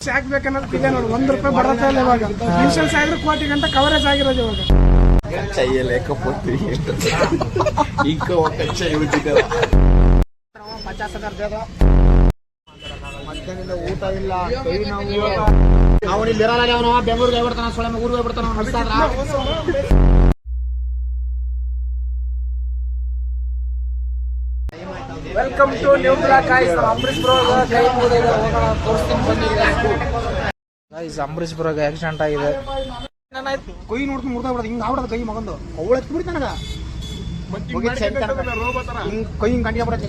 ಹಾಕ್ಬೇಕನ್ನೋದು ಇದೆ ನೋಡಿ. ₹1 ಬರತ್ತಾ ಇಲ್ಲ ಇವಾಗ. ಇನ್ಶೂರೆನ್ಸ್ ಆಗಿದ್ರೆ ಕೋಟಿ ಗಂಟೆ ಕವರೇಜ್ ಆಗಿರೋದು ಇವಾಗ. చేయలేకపోతే ఇంకో ఒక చెయ్యి 50,000 ಮಧ್ಯಾಹ್ನದಿಂದ ಊಟ ಇಲ್ಲ, ಕೈ ನೋವು. ನಾವು ಇಲ್ಲಿ ಇರಲ್ಲ, ಅವನು ಬೆಂಗಳೂರಿಗೆ ಹೋಗ್ಬಿಡ್ತಾನ, ಸೊಳ್ಳೆ ಊರಿಗೆ ಹೋಗ್ಬಿಡ್ತಾನ. Welcome to new block guys. Ambareesh bro ಕೈ ಮುರಿದಿದೆ, ಹೋಗೋಣ ತೋರಿಸ್ತೀನಿ ಬನ್ನಿ ಗೈಸ್. ಅಂಬರೀಶ್ ಬ್ರೋಗೆ ಆಕ್ಸಿಡೆಂಟ್ ಆಗಿದೆ. ಕೈ ನೋಡ್ಕೊಂಡು ಮುರ್ದಾಗ್ಬಿಡೋದು, ಹಿಂಗೆ ಆಗ್ಬಿಡೋದು ಕೈ ಮಗಂದು. ಅವಳು ಎತ್ತು ಬಿಡ್ತಾನಗ ಕೈ ಹಿಂಗೆ ಗಂಟೆ ಬಿಡುತ್ತೆ.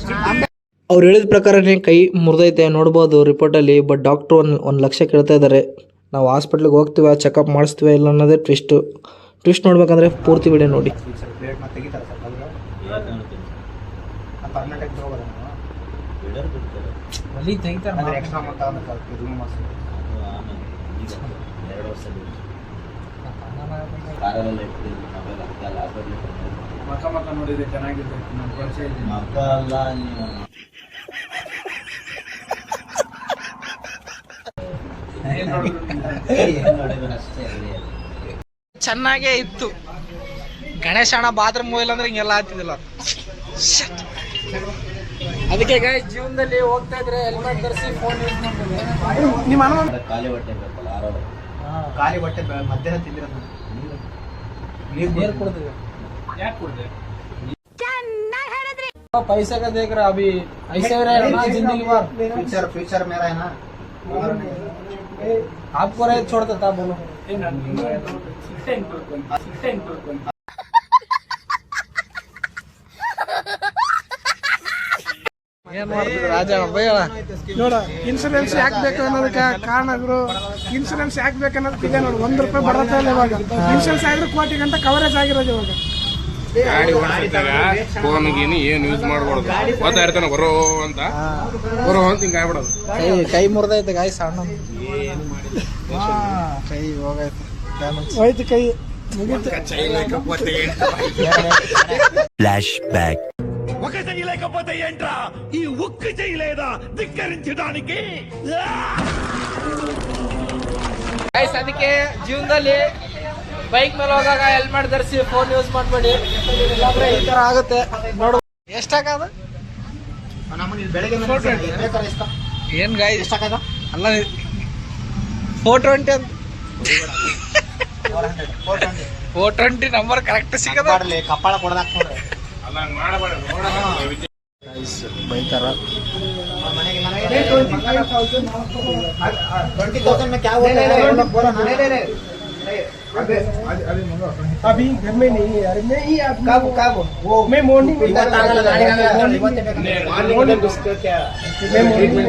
ಅವ್ರು ಹೇಳಿದ ಪ್ರಕಾರನೇ ಕೈ ಮುರಿದೈತೆ ನೋಡ್ಬೋದು ರಿಪೋರ್ಟಲ್ಲಿ. ಬಟ್ ಡಾಕ್ಟ್ರು ಒಂದು ಲಕ್ಷ ಕೇಳ್ತಾ ಇದ್ದಾರೆ. ನಾವು ಹಾಸ್ಪಿಟ್ಲಿಗೆ ಹೋಗ್ತೀವ, ಚೆಕಪ್ ಮಾಡಿಸ್ತೀವ ಇಲ್ಲ ಅನ್ನೋದೇ ಟ್ವಿಸ್ಟ್ ನೋಡ್ಬೇಕಂದ್ರೆ ಪೂರ್ತಿ ವಿಡಿಯೋ ನೋಡಿ. ನೋಡಿದ್ರೆ ಚೆನ್ನಾಗಿದೆ. ಚೆನ್ನಾಗೇ ಇತ್ತು. ಗಣೇಶ ಅಣ್ಣ ಬಾತ್ರೂಮ್ ಹೋಗಿಲ್ಲ ಅಂದ್ರೆ ಹಿಂಗೆಲ್ಲ ಆಗ್ತಿದಿಲ್ಲ. ಅದಕ್ಕೆ ಗೈಸ್ ಜೀವನದಲ್ಲಿ ಹೋಗ್ತಾ ಇದ್ರೆ ಹೆಲ್ಮೆಟ್ ಧರಿಸಿ ಫೋನ್ ಯೂಸ್ ಮಾಡ್ಬೇಕು. ನಿಮ್ಮ ಖಾಲಿ ಹೊಟ್ಟೆ ಬೇಕಲ್ಲ, ಖಾಲಿ ಹೊಟ್ಟೆ ಮಧ್ಯಾಹ್ನ ತಿಂದಿರೋದು ನೀರು ಕುಡ್ದಿದೆ. ಯಾಕೆ ಕುಡ್ದೆ? पैसे का देख रहा अभी ऐसे रहे ना जिंदगी भर. फ्यूचर मेरा है ना. आपको रहे छोड़ देता बोलो. ರಾಜ ನೋಡ, ಇನ್ಶೂರೆನ್ಸ್ ಹಾಕ್ಬೇಕು ಅನ್ನೋದಕ್ಕೆ ಕಾರಣಗಳು. ಇನ್ಶೂರೆನ್ಸ್ ಹಾಕ್ಬೇಕನ್ನೋದಕ್ಕೆ ಇದೆ ನೋಡಿ. ₹1 ಬರತ್ತಾ ಇಲ್ಲ ಇವಾಗ. ಇನ್ಶೂರೆನ್ಸ್ ಆಗಿದ್ರೆ ಕೋಟಿ ಗಂಟೆ ಕವರೇಜ್ ಆಗಿರೋದು ಇವಾಗ. ಗಾಡಿ ಓಡಿಸಿದಾಗ ಫೋನ್ ಗೀನು ಏನು ಯೂಸ್ ಮಾಡ್ಬಾರ್ದು. ಓದ್ತಾ ಇರ್ತಾನೆ ಬರೋ ಅಂತ ಹಿಂಗ ಆಗ್ಬಿಡೋದು. ಕೈ ಮುರಿದೈತೆ ಗಾಯ ಸಣ್ಣ ಕೈ ಹೋಗೈತೆ, ಹೋಯ್ತು ಕೈ. Flash back. ఒక చేయలేకపోతే ఏంట్రా ఈ ఉక్కు చేయలేదా ధిక్కరించడానికి? ಅದಕ್ಕೆ ಜೀವನದಲ್ಲಿ ಬೈಕ್ ಮೇಲೆ ಹೋಗಾಗ ಹೆಲ್ಮೆಟ್ ಧರಿಸಿ ಫೋನ್ ಯೂಸ್ ಮಾಡಬೇಡಿ, ಇಲ್ಲಾಂದ್ರೆ ಈ ತರ ಆಗುತ್ತೆ. ನೋಡು ಎಷ್ಟಾಗದ ಏನ್ ಗಾಯ ಎಷ್ಟಾಗದ ಅಲ್ಲ 420 ಅಂತ 420 ನಂಬರ್ ಕರೆಕ್ಟ್ ಸಿಗದ. ಕಪ್ಪಾಳ ಕೊಡದಾಕ ಅಲ್ಲ ಹಂಗ ಮಾಡಬೇಡ. ಬೈತಾರ. 20,000 में क्या होता है? अभी घर में नहीं है यार. मैं ही कब वो मैं मॉर्निंग में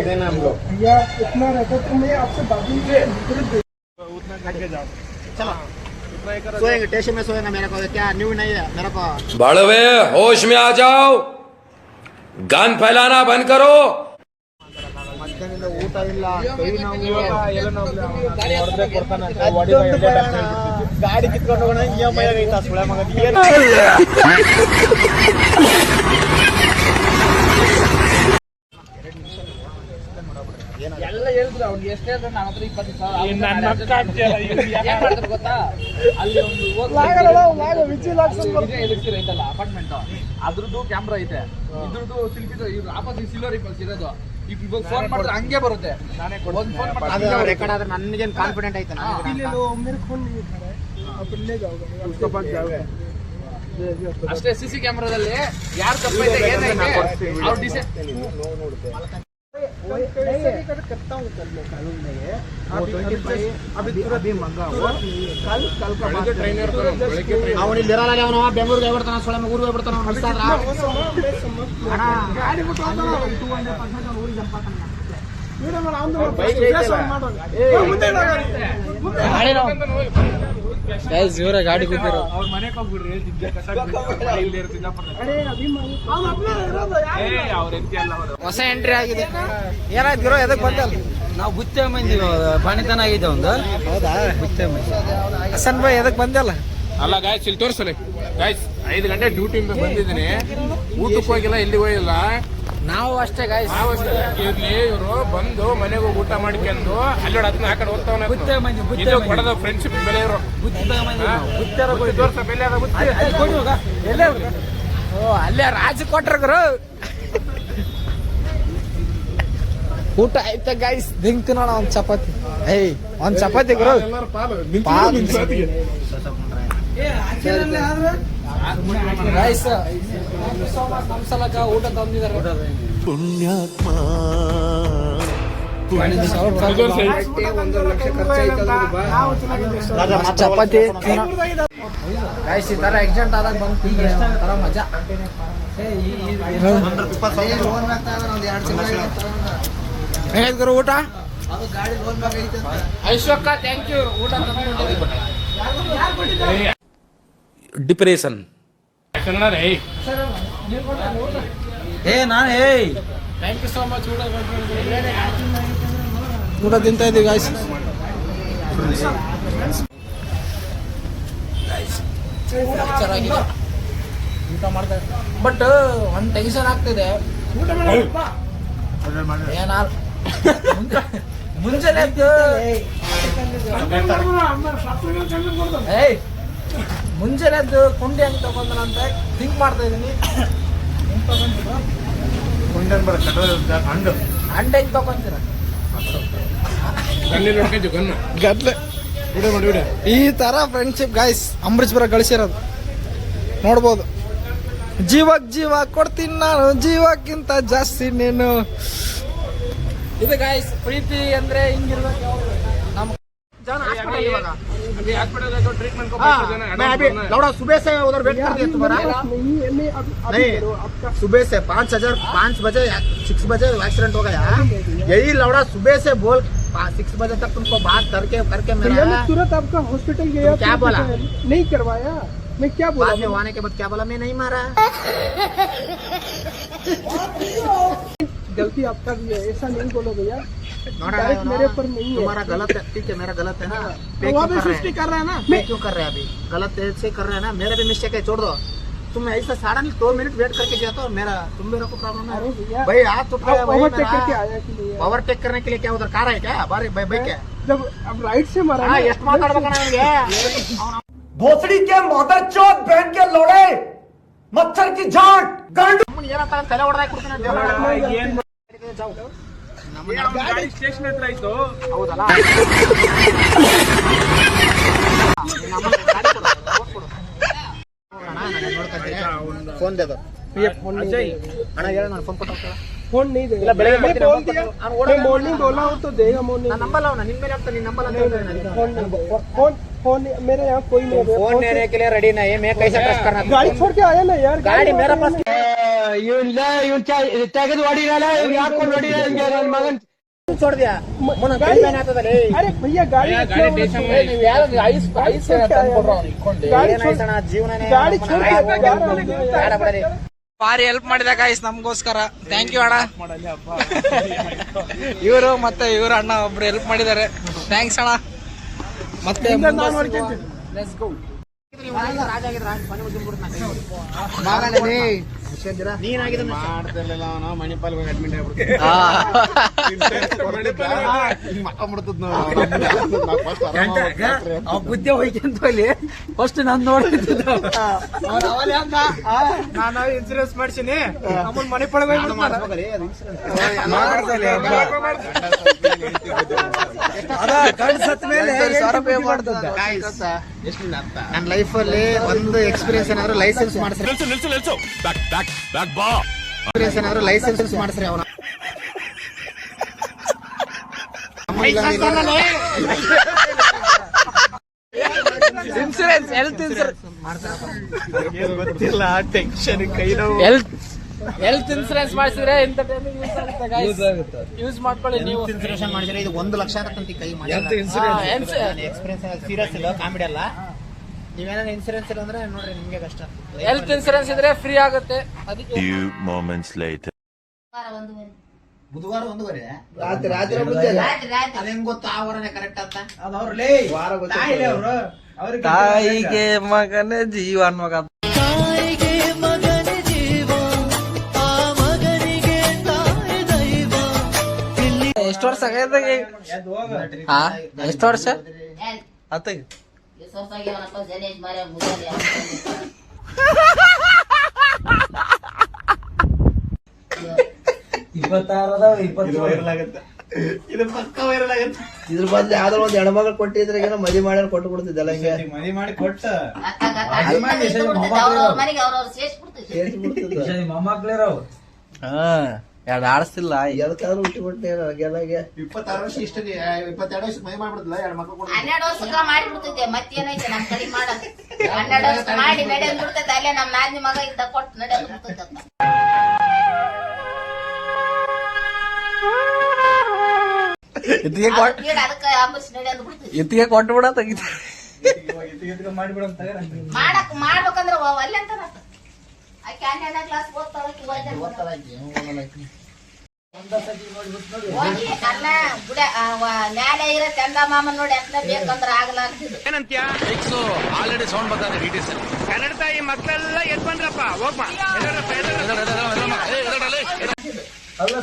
देना हम लोग या इतना रहता तो मैं आपसे बाकी उतना करके जाओ. चलो सोएंगे, स्टेशन में सोएंगे. मेरे को क्या न्यू नहीं है. मेरे को बड़वे होश में आ जाओ, गन फैलाना बंद करो. ಮಧ್ಯಾಹ್ನದಿಂದ ಊಟ ಇಲ್ಲ, ಕೈ ನೋವು. ಗಾಡಿ ಕಿತ್ಕೊಂಡು ಹೋಗೋಣ EMI ಆಗೈತಾ ಸುಳೆ ಮಗ. ಎಲ್ಲ ಹೇಳಿದ್ರು ಅವ್ನಿಗೆ ಎಷ್ಟು ಹೇಳಿದ್ರೆ ನನ್ನ ಹತ್ರ 20,000 ಗೊತ್ತಾ. ಅಲ್ಲಿ ಒಂದು ಐತಲ್ಲ ಅಪಾರ್ಟ್ಮೆಂಟ್, ಅದ್ರದ್ದು ಕ್ಯಾಮ್ರಾ ಐತೆ, ಇದ್ರದ್ದು ಆಪೋಸಿಟ್ ಸಿಲ್ವರ್ ಇಂಪಲ್ಸ್ ಇರೋದು. ಈಗ ಫೋನ್ ಮಾಡಿದ್ರೆ ಹಂಗೆ ಬರುತ್ತೆ. ನಾನೇ ಒಂದು ಫೋನ್ ಮಾಡಿದ್ರೆ ರೆಕಾರ್ಡ್ ಆದ್ರೆ ನನಗೇನು ಕಾನ್ಫಿಡೆಂಟ್ ಆಯ್ತು. ಅಷ್ಟೇ. ಸಿಸಿ ಕ್ಯಾಮ್ರಾದಲ್ಲಿ ಯಾರು ತಪ್ಪೈತೆ ಏನೈತೆ ಅವ್ರು ಡಿಸೈಡ್. ಅವನು ಇಲ್ಲಿ ಇರಲ್ಲ, ಅವನು ಬೆಂಗಳೂರಿಗೆ ಹೋಗ್ಬಿಡ್ತಾನ, ಸೊಳ್ಳೆ ಊರಿಗೆ ಹೋಗ್ಬಿಡ್ತಾನ. ಗಾಡಿ ಬಿಟ್ಟು ಊರಿಗೆ ಜಂಪಾತಾನೆ. ಜೋರ ಗಾಡಿ ಕೂತಿರೋ ಅವ್ರ ಮನೆಗೆ ಹೋಗ್ಬಿಡ್ರಿ. ಹೊಸ ಎಂಟ್ರಿ ಆಗಿದೆ. ಏನಾಯ್ತಿರೋ ಎದಕ್ ಬಂದಲ್ಲ? ನಾವು ಬುತ್ತೆ ಮಂದಿ ಪಾಣಿತನ ಆಗಿದೆ ಒಂದು. ಹೌದಾ? ಬುತ್ತೆ ಮಂದಿ ಹಸನ್ ಭಾಯ್ ಎದಕ್ ಬಂದಲ್ಲ? ಅಲ್ಲ ಗಾಯ್ಸ್, ಇಲ್ಲಿ ತೋರಿಸಲಿ ಗಾಯ್ಸ್. 5 ಗಂಟೆ ಡ್ಯೂಟಿ ಬಂದಿದ್ದೀನಿ, ಊಟಕ್ಕೆ ಹೋಗಿಲ್ಲ, ಎಲ್ಲಿ ಹೋಗಿಲ್ಲ. ನಾವು ಅಷ್ಟೇ ಗಾಯ್ಸ್. ಇಲ್ಲಿ ಇವರು ಬಂದು ಮನೆಗೆ ಹೋಗಿ ಊಟ ಮಾಡ್ಕೊಂಡು ಅಲ್ಲಿ ಅದನ್ನ ಆ ಕಡೆ ಹೋಗ್ತಾವನ ಬುತ್ತೆ ಮಂದಿ, ಬುತ್ತೆ ಇದು ಮಂದಿ. ಕೊಡದ ಫ್ರೆಂಡ್ಶಿಪ್ ಬೆಲೆ ಇವರು ಬುತ್ತಿ ತಗೊಂಬಂದಿವಿ ನಾವು. ಬುತ್ತಿ ತೋರ್ಸ ಬೆಲೆ ಅದ ಬುತ್ತಿ. ಅಲ್ಲಿ ಕೊಡಿ ಹೋಗ. ಎಲ್ಲೇ ಹೋಗ? ಓ ಅಲ್ಲೇ ರಾಜ ಕೊಟ್ರಗ್ರು. ಊಟ ಆಯ್ತಾ ಗಾಯ್ಸ್? ದಿಂಕ್ ನೋಡ ಒಂದ್ ಚಪಾತಿ. ಒಂದ್ ಚಪಾತಿ ಗುರು. ಎಲ್ಲರೂ ಪಾಲು ಪಾಲು. ನಿಂತು ಸಾತಿಗೆ. ಗೈಸ್ ನಮ್ ಸಲಕ ಊಟ ತಂದಿದ್ದಾರೆ. ಪುಣ್ಯಾತ್ಮ ಚಪಾತಿ ಗೈಸ್ ಈ ತರ ಎಕ್ಸಿಡೆಂಟ್ ಆದಾಗ ಬಂದು ತರ ಮಜಾ. ಹೇಗ್ ಗುರು ಊಟ? ಐಶ್ವರ್ಕ ಥ್ಯಾಂಕ್ ಯು ಊಟ ತಂದು. डिप्रेशन ಕನ್ನಡ ರೇ ಥ್ಯಾಂಕ್ ಯು ಸೋ ಮಚ್. ಊಟ ತಿಂತಾ ಇದೀವಿ ಗಾಯ್ಸ್. ಊಟ ಮಾಡ್ತಾ ಬಟ್ ಒಂದ್ ಟೆನ್ಷನ್ ಆಗ್ತಿದೆ. ಮುಂಜಾನೆ ಎದ್ದು ಮುಂಜಾನೆ ಎದ್ದು ಕುಂಡಿ ಹೆಂಗ್ ತಗೊಂಡಂತ ಥಿಂಕ್ ಮಾಡ್ತಾ ಇದೀನಿ. ಅಂಡೆ ಹೆಂಗ್ ತಗೊಂತೀರ? ಕಣ್ಣಲ್ಲಿ ನೋಡ್ಕೊಂಡು ಕಣ್ಣು ಗದ್ಲೆ ವಿಡಿಯೋ ಮಾಡಿ ವಿಡಿಯೋ. ಈ ತರ ಫ್ರೆಂಡ್ಶಿಪ್ ಗಾಯ್ಸ್ ಅಂಬರೀಶ್ ಬರ ಗಳಿಸಿರೋದು ನೋಡ್ಬೋದು. ಜೀವಕ್ ಜೀವ ಕೊಡ್ತೀನಿ ನಾನು, ಜೀವಕ್ಕಿಂತ ಜಾಸ್ತಿ ನೀನು. ಇದು ಗಾಯ್ಸ್ ಪ್ರೀತಿ ಅಂದ್ರೆ ಹಿಂಗಿರ್ಬೇಕು. ನಮ್ಮ ट्रीटमेंट को मैं अभी लौड़ा सुबह से उधर वेट कर दिया तुम्हारा नहीं सुबह से 5 बजे 6 बजे एक्सीडेंट हो गया. यही लौड़ा सुबह से बोल 6 बजे तक तुमको बात करके मेरा तुरंत आपका हॉस्पिटल गया. क्या बोला? नहीं करवाया. मैं क्या बोला? बाद में आने के बाद क्या बोला? मैं नहीं मारा. गलती आपका भी है, ऐसा नहीं बोलो भैया. नोड़ा डायरेक्ट मेरे पर नहीं है. तुम्हारा गलत है. ठीक है मेरा गलत है ना. पे वहाँ क्यों पे कर रहे 50 हैं? कर रहा है ना. पे क्यों कर रहे हैं अभी? गलत से कर रहे हैं ना. मेरा भी मिस्टेक है, छोड़ दो. तुम ऐसा 2.5 मिनट वेट करके गया तो मेरा मेरे को प्रॉब्लम अरे है भैया, भाई. हाथ टूट गया भाई ओवरटेक करके मेरा. आया कि नहीं? ओवरटेक करने के लिए क्या उधर कार है क्या? बारी बाइक है. जब अब राइट से मारा हाँ ना, ಎಷ್ಟು ಮಾತಾಡ್ಬೇಕಣ್ಣ ನನಗೆ? भोसड़ी के मादर चौथ बहन के लोड़े मच्छर की झाट गांड ಏನಂತ ತಲೆ ಹೊಡೆದಾಕಿ ಕೊಡ್ತೀನಿ. ಗಾಡಿ ಸ್ಟೇಷನ್ ಹತ್ರ ಆಯ್ತು. ಹೌದಲ್ಲ? ಫೋನ್ ದೇದು ಅಣ್ಣ ಹೇಳ ನಾನು ಫೋನ್ ಕೊಟ್ಟು फोन नहीं देगा. ಇಲ್ಲ ಬೆಳಗ್ಗೆ मैं ಬರ್ತೀನಿ, बोल ಫೋನ್ दिया, ಕೊಟ್ಟು. मैं मॉर्निंग बोला हूँ तो देगा मॉर्निंग. ನಾನು ನಂಬಲ್ಲ ಅವನ ನಿನ್ ಮೇಲೆ ಆಗ್ತಾನೆ. ನೀನ್ ನಂಬಲ್ಲ ಅಂತ ಹೇಳ್ತಾನೆ ನನಗೆ. फोन मेरे यहाँ कोई नहीं है. फोन लेने के लिए रेडी नहीं है. मैं कैसे ट्रस्ट करना? गाड़ी छोड़ के आया ना यार. गाड़ी मेरा पास छोड़ दिया. ಮೊನ್ನ ಗಾಡಿ ಮೇಲೆ ಆಗ್ತದಲ್ಲ. अरे भैया गाड़ी ಗಾಡಿ ಸ್ಟೇಷನ್ ಏನಾಯ್ತಣ್ಣ ಜೀವನನೇ. गाड़ी छोड़ के ಬೇಡ ಬಿಡರಿ. ಭಾರಿ ಹೆಲ್ಪ್ ಮಾಡಿದ ಗಾಯ್ಸ್ ನಮಗೋಸ್ಕರ. ಥ್ಯಾಂಕ್ ಯು ಅಣ್ಣ. ಇವರು ಮತ್ತೆ ಇವರು ಅಣ್ಣ ಒಬ್ರು ಹೆಲ್ಪ್ ಮಾಡಿದ್ದಾರೆ. ಥ್ಯಾಂಕ್ಸ್ ಅಣ್ಣ. ಮತ್ತೆ ಲೆಟ್ಸ್ ಗೋ. ನೀನಾಗಿದ್ದ ಮಾಡ್ತಿರ್ಲಿಲ್ಲ ಅವನು ಮಣಿಪಾಲ್ ಅಡ್ಮಿಟ್ ಆಗ್ಬಿಡ್ತೀವಿ. ಬುದ್ಧಿ ಹೋಯ್ಕಂತ ಇಲ್ಲಿ ಫಸ್ಟ್ ನಾನು ನೋಡ್ತಿದ್ದ. ನಾನು ಇನ್ಸೂರೆನ್ಸ್ ಮಾಡ್ಸೀನಿ. ಅಮ್ಮನ್ ಮನೆ ಪಳಗ ನನ್ನ ಲೈಫ್ ಅಲ್ಲಿ ಒಂದು ಎಕ್ಸ್ಪೀರಿಯನ್ಸ್ ಏನಾದ್ರು ಲೈಸೆನ್ಸ್ ಮಾಡಿಸ್ರಿ. ಎಕ್ಸ್ಪೀರಿಯನ್ಸ್ ಏನಾದ್ರು ಲೈಸೆನ್ಸ್ ಮಾಡಿಸ್ರಿ. ಅವನ ಇನ್ಸೂರೆನ್ಸ್ ಹೆಲ್ತ್ ಇನ್ಸೂರೆನ್ಸ್ ಗೊತ್ತಿಲ್ಲ ಟೆನ್ಷನ್ ಕೈ ಹೆಲ್ತ್ ಇನ್ಸೂರೆನ್ಸ್ ಮಾಡಿಸಿದ್ರೆ ಇಂಥ ಟೈಮಿಗೆ ಯೂಸ್ ಆಗುತ್ತೆ. ಯೂಸ್ ಮಾಡ್ಕೊಳ್ಳಿ ನೀವು. ಇನ್ಸೂರೆನ್ಸ್ ಮಾಡಿದ್ರೆ ಇದು 1 ಲಕ್ಷ ಆಗತ್ತಂತ ಕೈ ಮಾಡಿ. ಇನ್ಸೂರೆನ್ಸ್ ಎಕ್ಸ್ಪೀರಿಯನ್ಸ್ ಸೀರಿಯಸ್ ಇಲ್ಲ, ಕಾಮಿಡಿ ಅಲ್ಲ. ನೀವೇನಾದ್ರು ಇನ್ಸೂರೆನ್ಸ್ ಇಲ್ಲ ಅಂದ್ರೆ ನೋಡ್ರಿ ನಿಮ್ಗೆ ಕಷ್ಟ. ಹೆಲ್ತ್ ಇನ್ಸೂರೆನ್ಸ್ ಇದ್ರೆ ಫ್ರೀ ಆಗುತ್ತೆ. ಅದಕ್ಕೆ ಬುಧವಾರ 1:30 ರಾತ್ರಿ ಅದ ಹೆಂಗ್ ಗೊತ್ತು ಆ ವಾರನೇ ಕರೆಕ್ಟ್ ಅಂತ? ತಾಯಿಗೆ ಮಗನ ಜೀವನ್ ಮಗ. ತಾಯಿಗೆ ಮಗನ ಜೀವ, ಆ ಮಗನಿಗೆ ವಯಸ್ಸಾಗೈದಾಗ ಹಾ ಎಷ್ಟು ವರ್ಷ ಆತ ಇದು ಪಕ್ಕ ವೈರಲ್ ಆಗುತ್ತೆ. ಇದ್ರ ಬದ್ಲು ಯಾವ್ದೋ ಒಂದು ಹೆಣ್ಮಗಳು ಕೊಟ್ಟಿದ್ರೆ ಏನೋ ಮದುವೆ ಮಾಡಿ ಕೊಟ್ಟು ಕೊಡ್ತಿದ್ದಲ್ಲ ಹಿಂಗೆ ಮದುವೆ ಮಾಡಿ ಕೊಟ್ಟ ಮೊಮ್ಮಕ್ಳಿರವು ಎರಡು ಆಡಿಸ್ತಿಲ್ಲ ಎದಕ್ಕಾದ್ರೂ ಹುಟ್ಟಿ ಕೊಟ್ಟೆ 26 ವರ್ಷ ಇಷ್ಟ 22 ವರ್ಷ ಮದುವೆ ಮಾಡ್ಬಿಡ್ತಿಲ್ಲ 2 ಮಕ್ಕಳು ಕೊಡ್ತಾರೆ. 12 ವರ್ಷಕ್ಕ ಮಾಡಿಬಿಡ್ತಿದ್ದೆ ಮತ್ತೇನೈತೆ ನಮ್ ಕಡೆ ಮಾಡೋದು 12 ವರ್ಷ ಮಾಡಿ ನಡೆಯಲ್ ಬಿಡ್ತೈತೆ ಅಲ್ಲೇ ನಮ್ ನಾದಿನಿ ಮಗ ಇದ್ದ ಕೊಟ್ಟು ನಡೆಯಲ್ ಬಿಡ್ತೈತೆ. ಅದಕ್ಕೆ ಆಂಬುಸ್ ನಡೆಯಲ್ ಬಿಡ್ತೈತೆ. ಇತ್ತಿಗೆ ಕೊಟ್ಟು ಬಿಡ ತೆಗಿತ ಮಾಡ್ಬೇಕಂದ್ರ ಒಲ್ಲೆ ಅಂತಾರ ಆಕೆ 12ನೇ ಕ್ಲಾಸ್ ಓದ್ತಾಳ ಹೋಗಿ ಅಲ್ಲ ಬುಡ ನ್ಯಾಲೆ ಇರೋ ಚಂದ ಮಾಮ ನೋಡಿ ಅಂತ ಬೇಕಂದ್ರ ಆಗಲ್ಲ ಅಂತಿದ್ರು. ಆಲ್ರೆಡಿ ಸೌಂಡ್ ಬರ್ತಾರೆ ಕನ್ನಡ ತಾಯಿ ಮಕ್ಕಳೆಲ್ಲ ಎದ್ ಬಂದ್ರಪ್ಪ ಹೋಗ್ಬಾ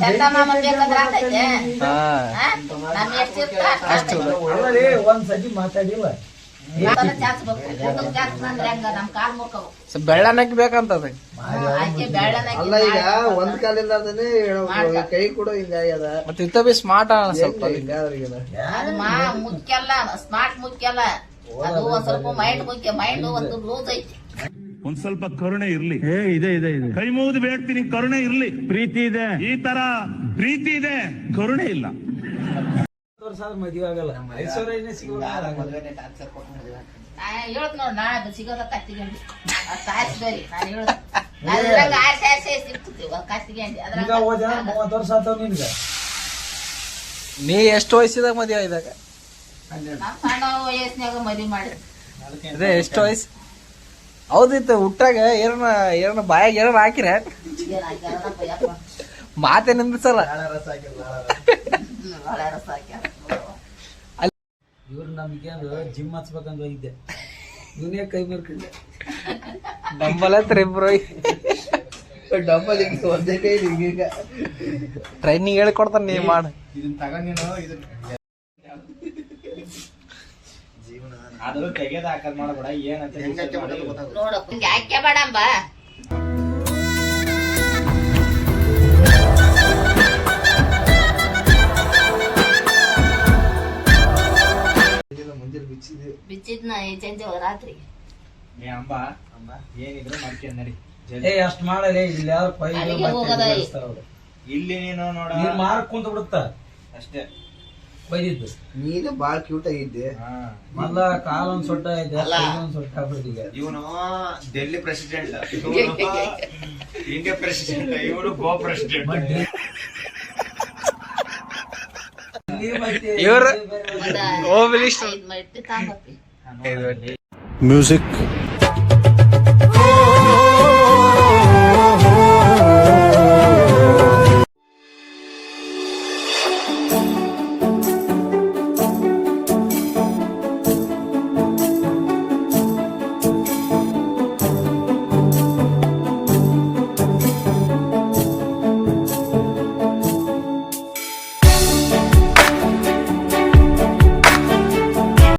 ಚಂದ ಮಾಮ ಬೇಕಂದ್ರ ಆಗ್ತೈತೆ ನಮ್ ಎಷ್ಟು ಒಂದ್ ಸತಿ ಮಾತಾಡಿಲ್ಲ ಬೆಳ್ಳನಕ್ಕೆ ಬೇಕಂತದ ಅಲ್ಲ ಈಗ ಒಂದ್ ಕಾಲಿಂದ ಕೈ ಕೂಡ ಹಿಂಗಾಗ್ಯದ ಮತ್ತೆ ಇಂತ ಬಿ ಸ್ಮಾರ್ಟ್ ಸ್ವಲ್ಪ ಮುಖ್ಯ ಅಲ್ಲ ಸ್ಮಾರ್ಟ್ ಮುಖ್ಯ ಅಲ್ಲ ಅದು ಒಂದ್ ಸ್ವಲ್ಪ ಮೈಂಡ್ ಮುಖ್ಯ ಮೈಂಡ್ ಒಂದು ಲೂಸ್ ಐತಿ. ಒಂದ್ ಸ್ವಲ್ಪ ಕರುಣೆ ಇರ್ಲಿ. ಇದೆ ಇದೆ ಇದೆ ಕೈ ಮುಗಿದು ಬೇಡ್ತೀನಿ, ಕರುಣೆ ಇರ್ಲಿ. ಪ್ರೀತಿ ಇದೆ, ಈ ತರ ಪ್ರೀತಿ ಇದೆ, ಕರುಣೆ ಇಲ್ಲ. ಮದುವೆ ಆಗಲ್ಲ ಐಶ್ವರ್ಯನೇ ಸಿಗೋಲ್ಲ. ಹೇಳತ್ ನೋಡ್ ನಾಳೆ ಸಿಗೋದ ಕತ್ತಿಗಂಡಿ ಸಾಯಿಸ್ಬೇರಿ ನಾನು ಹೇಳುದು ಅದ್ರಾಗ ಆಸೆ ಸಿಗ್ತೈತಿ ಕತ್ತಿಗಂಡಿ ಅದ್ರಾಗ 30 ವರ್ಷ ಆತವ ನಿನ್ಗ. ನೀ ಎಷ್ಟು ವಯಸ್ಸಿದಾಗ ಮದುವೆ ಆಯ್ದಾಗ? ನಮ್ ಸಣ್ಣ ವಯಸ್ಸಿನಾಗ ಮದ್ವಿ ಮಾಡಿದ್. ಅದೇ ಎಷ್ಟು ವಯಸ್ಸು ಹೌದಿತ್ತು ಹುಟ್ಟಾಗ ಏನ ಬಾಯಾಗ ಏನಾರ ಹಾಕಿರ ಮಾತೆ ನಿಂದಿಸಲ್ಲ. ಇವ್ರು ನಮ್ಗೆ ಜಿಮ್ ಹಚ್ಬೇಕಂತ ಹೋಗಿದ್ದೆ, ಇವನೇ ಕೈ ಮೇಲ್ಕೊಂಡೆ. ಡಂಬಲ್ ಇಬ್ರು ಡಬ್ಬಲ್ ಒಂದೇ ಕೈ ಈಗ ಟ್ರೈನಿಂಗ್ ಹೇಳಿಕೊಡ್ತಾನ ನೀ ಮಾಡ. ಇದನ್ನ ತಗೊಂಡ್ ನೀನು ಅದು ತೆಗೆದ ಹಾಕದ್ ಮಾಡಬೇಡ ಏನಂತ ನೋಡಪ್ಪ ಹಿಂಗೆ ಯಾಕೆ ಬೇಡಂಬ ಬಿಚ್ಚಿದ್ನ ಚಂಜೆ ರಾತ್ರಿ ಅಂಬ ಏನಿದ್ರು ಮಾಡ್ಕೊಂಡ್ ನಡಿ. ಅಷ್ಟ್ ಮಾಡಲಿ ಇಲ್ಲಿ ಯಾರು ಅಲ್ಲಿಗೆ ಹೋಗೋದ ಇಲ್ಲಿ ನೀನು ನೋಡ ಮಾರ್ಕ್ ಕುಂತ ಬಿಡುತ್ತ ಅಷ್ಟೇ ಬೈದಿದ್ದು. ನೀನು ಬಾಳ ಕ್ಯೂಟ್ ಆಗಿದ್ದೆ. ಮೊದ್ಲ ಕಾಲೊಂದ್ ಸೊಟ್ಟ ಇದೆ, ಒಂದ್ ಸೊಟ್ಟ ಆಗ್ಬಿಟ್ಟಿದೆ. ಇವನು ಡೆಲ್ಲಿ ಪ್ರೆಸಿಡೆಂಟ್, ಇಂಡಿಯಾ ಪ್ರೆಸಿಡೆಂಟ್, ಇವನು ಗೋ ಪ್ರೆಸಿಡೆಂಟ್. ಇವ್ರ ಇದ್ ಮಾಡಿ ತಾಂಬಪ್ಪಿ ಮ್ಯೂಸಿಕ್